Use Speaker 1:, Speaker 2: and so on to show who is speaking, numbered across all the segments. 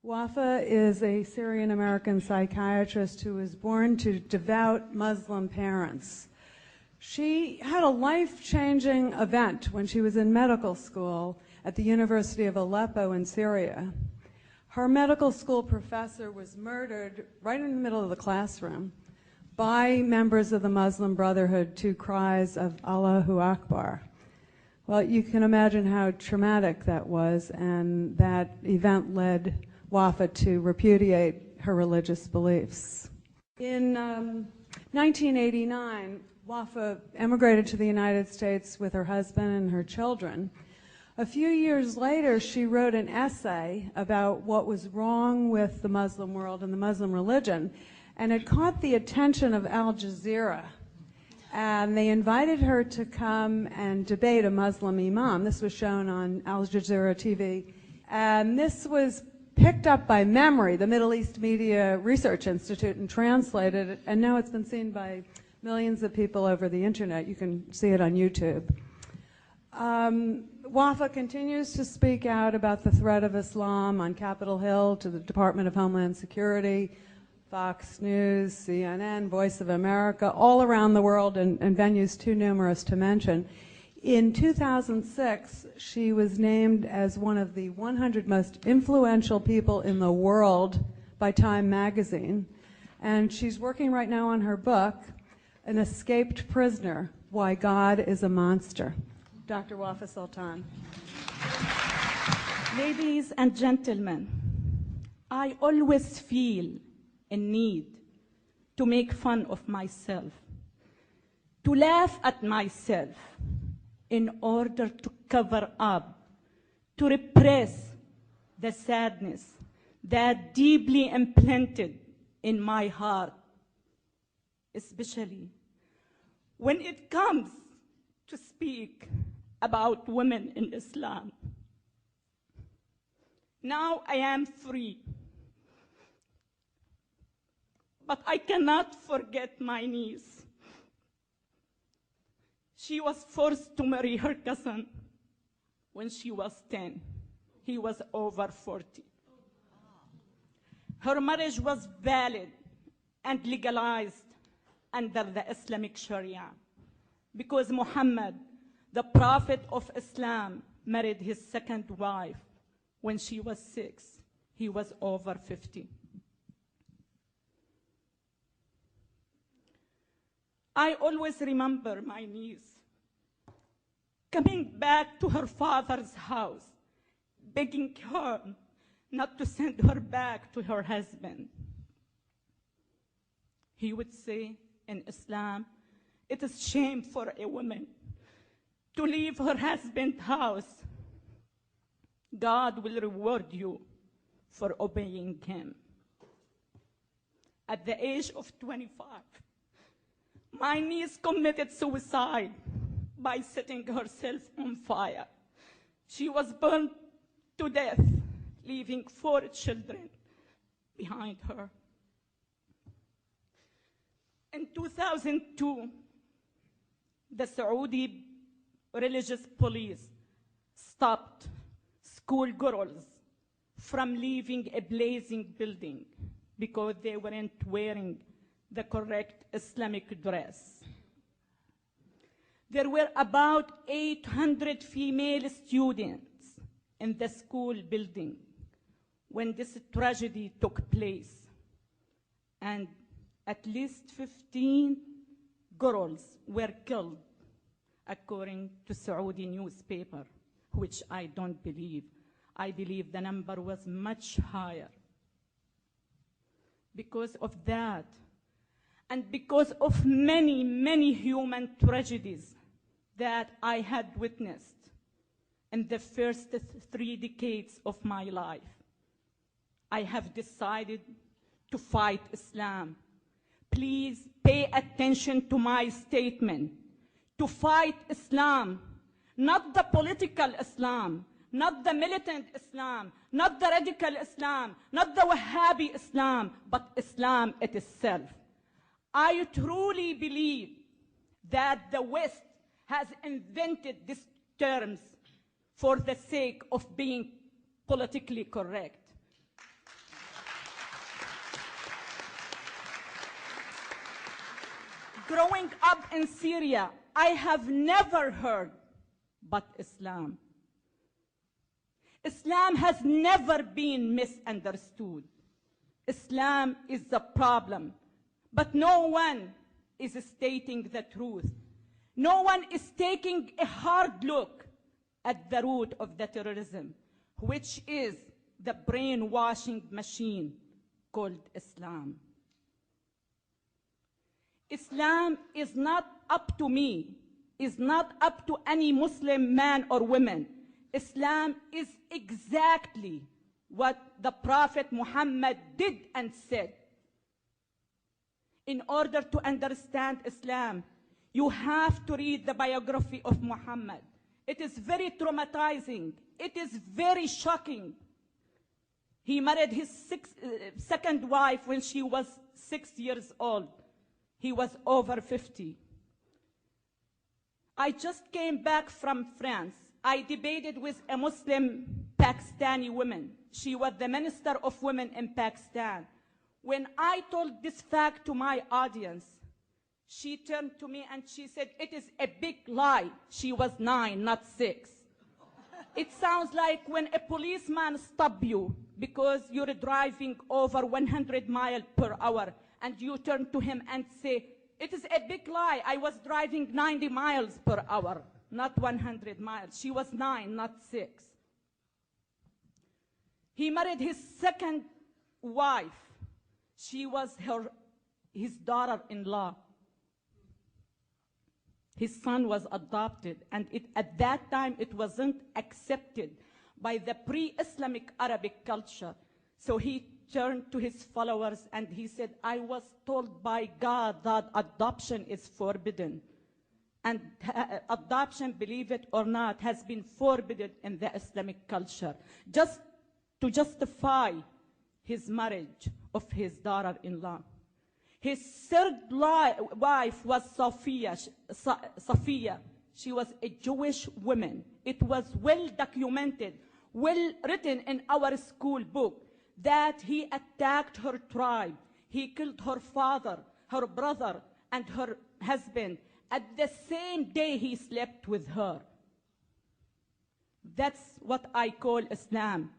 Speaker 1: Wafa is a Syrian-American psychiatrist who was born to devout Muslim parents. She had a life-changing event when she was in medical school at the University of Aleppo in Syria. Her medical school professor was murdered right in the middle of the classroom by members of the Muslim Brotherhood to cries of Allahu Akbar. Well, you can imagine how traumatic that was, and that event led Wafa to repudiate her religious beliefs. In 1989, Wafa emigrated to the United States with her husband and her children. A few years later, she wrote an essay about what was wrong with the Muslim world and the Muslim religion, and it caught the attention of Al Jazeera. And they invited her to come and debate a Muslim imam. This was shown on Al Jazeera TV. And this was picked up by Memory, the Middle East Media Research Institute, and translated, and now it's been seen by millions of people over the internet. You can see it on YouTube. Wafa continues to speak out about the threat of Islam on Capitol Hill to the Department of Homeland Security, Fox News, CNN, Voice of America, all around the world, and venues too numerous to mention. In 2006, she was named as one of the 100 most influential people in the world by Time magazine. And she's working right now on her book, An Escaped Prisoner, Why God is a Monster. Dr. Wafa Sultan.
Speaker 2: Ladies and gentlemen, I always feel a need to make fun of myself, to laugh at myself, in order to cover up, to repress the sadness that deeply implanted in my heart, especially when it comes to speak about women in Islam. Now I am free, but I cannot forget my niece. She was forced to marry her cousin when she was 10. He was over 40. Her marriage was valid and legalized under the Islamic Sharia because Muhammad, the Prophet of Islam, married his second wife when she was 6. He was over 50. I always remember my niece coming back to her father's house, begging her not to send her back to her husband. He would say, in Islam, it is shame for a woman to leave her husband's house. God will reward you for obeying him. At the age of 25, my niece committed suicide by setting herself on fire. She was burned to death, leaving 4 children behind her. In 2002, the Saudi religious police stopped schoolgirls from leaving a blazing building because they weren't wearing the correct Islamic dress. There were about 800 female students in the school building when this tragedy took place, and at least 15 girls were killed, according to Saudi newspaper, which I don't believe. I believe the number was much higher. Because of that, and because of many, many human tragedies that I had witnessed in the first 3 decades of my life, I have decided to fight Islam. Please pay attention to my statement. To fight Islam, not the political Islam, not the militant Islam, not the radical Islam, not the Wahhabi Islam, but Islam itself. I truly believe that the West has invented these terms for the sake of being politically correct. growing up in Syria, I have never heard but Islam. Islam has never been misunderstood. Islam is the problem, but no one is stating the truth. No one is taking a hard look at the root of the terrorism, which is the brainwashing machine called Islam. Islam is not up to me, is not up to any Muslim man or woman. Islam is exactly what the Prophet Muhammad did and said. In order to understand Islam, you have to read the biography of Muhammad. It is very traumatizing. It is very shocking. He married his second wife when she was 6 years old. He was over 50. I just came back from France. I debated with a Muslim Pakistani woman. She was the Minister of Women in Pakistan. When I told this fact to my audience, she turned to me and she said, "It is a big lie. She was 9, not 6. It sounds like when a policeman stops you because you're driving over 100 miles per hour and you turn to him and say, "It is a big lie. I was driving 90 miles per hour, not 100 miles. She was 9, not 6. He married his second wife. She was his daughter-in-law. His son was adopted, and at that time it wasn't accepted by the pre-Islamic Arabic culture. So he turned to his followers and he said, "I was told by God that adoption is forbidden. And adoption, believe it or not, has been forbidden in the Islamic culture, just to justify his marriage of his daughter-in-law." His third wife was Safiya. She was a Jewish woman. It was well documented, well written in our school book, that he attacked her tribe. He killed her father, her brother, and her husband at the same day he slept with her. That's what I call Islam.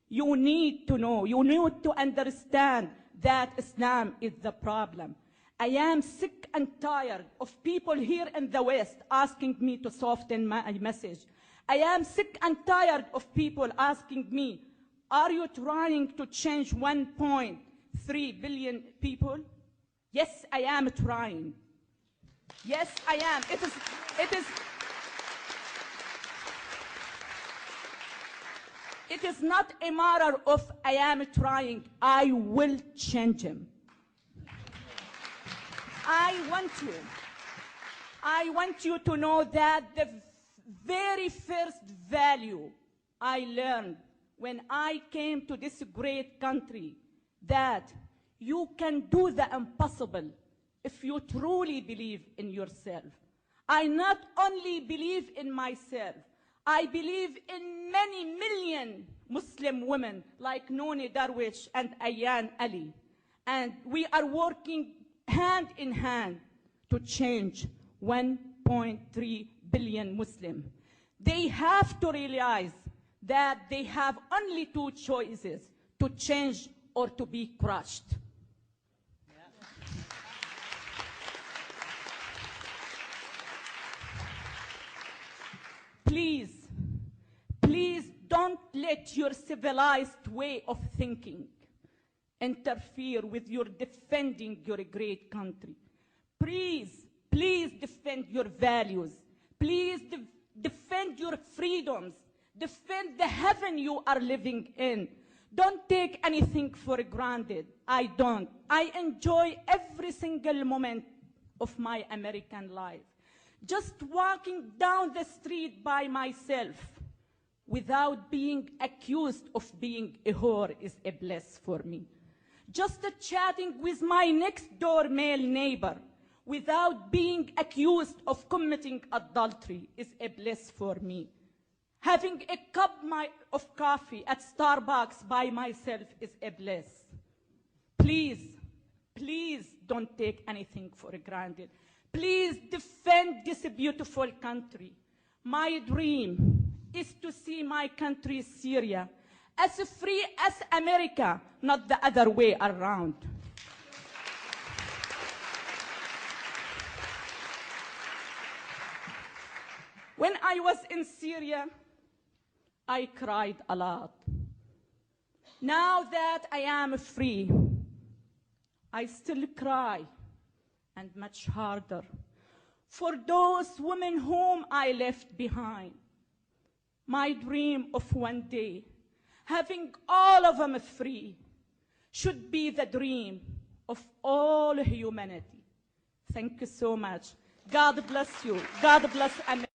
Speaker 2: You need to know, you need to understand that Islam is the problem. I am sick and tired of people here in the West asking me to soften my message. I am sick and tired of people asking me, "Are you trying to change 1.3 billion people?" Yes, I am trying. Yes, I am. It is not a matter of I am trying. I will change him. I want you to know that the very first value I learned when I came to this great country, that you can do the impossible if you truly believe in yourself. I not only believe in myself, I believe in many million Muslim women like Nooni Darwish and Ayan Ali. And we are working hand in hand to change 1.3 billion Muslims. They have to realize that they have only two choices: to change or to be crushed. Please, please don't let your civilized way of thinking interfere with your defending your great country. Please, please defend your values. Please defend your freedoms. Defend the heaven you are living in. Don't take anything for granted. I don't. I enjoy every single moment of my American life. Just walking down the street by myself without being accused of being a whore is a bliss for me. Just chatting with my next door male neighbor without being accused of committing adultery is a bliss for me. Having a cup of coffee at Starbucks by myself is a bliss. Please, please don't take anything for granted. Please defend this beautiful country. My dream is to see my country, Syria, as free as America, not the other way around. When I was in Syria, I cried a lot. Now that I am free, I still cry, and much harder, for those women whom I left behind. My dream of one day, having all of them free, should be the dream of all humanity. Thank you so much. God bless you. God bless America.